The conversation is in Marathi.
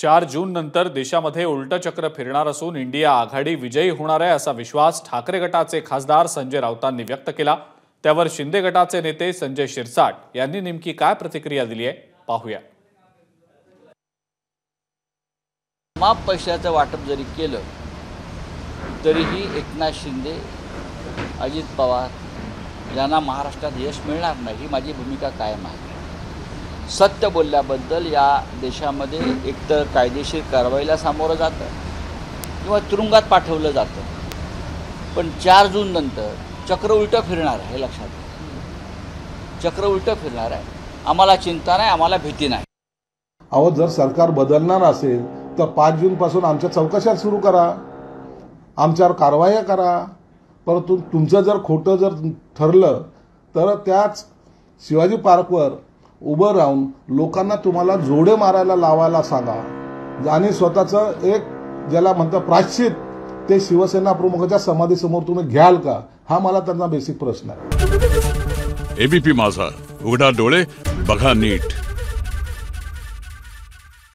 4 जून नंतर देशामध्ये उलट चक्र फिरणार असून इंडिया आघाडी विजयी होणार आहे असा विश्वास ठाकरे गटाचे खासदार संजय राऊतांनी व्यक्त केला। त्यावर शिंदे गटाचे नेते संजय शिरसाट यांनी नेमकी काय प्रतिक्रिया दिली आहे पाहूया। माप पैशाचं वाटप जरी केलं तरीही एकनाथ शिंदे, अजित पवार यांना महाराष्ट्रात यश मिळणार नाही ही माझी भूमिका कायम आहे। सत्य बोलल्याबद्दल या देशामध्ये एकतर कायदेशीर कारवाईला सामोरं जातं किंवा तुरुंगात पाठवलं जातं, पण 4 जून नंतर चक्र उलटं फिरणार आहे, हे लक्षात घ्या। चक्र उलटं फिरणार आहे। आम्हाला चिंता नाही, आम्हाला भीती नाही। अहो, जर सरकार बदलणार असेल तर 5 जून पासून आमच्या चौकशा सुरू करा, आमच्यावर कारवाया करा। परंतु तुमचं जर खोटं जर ठरलं तर त्याच शिवाजी पार्कवर उभं राहून लोकांना तुम्हाला जोडे मारायला लावायला सांगा आणि स्वतःचं एक ज्याला म्हणतात प्रायश्चित ते शिवसेना प्रमुखाच्या समाधीसमोर तुम्ही घ्याल का, हा मला त्यांना बेसिक प्रश्न आहे। एबीपी माझा, उघडा डोळे बघा नीट।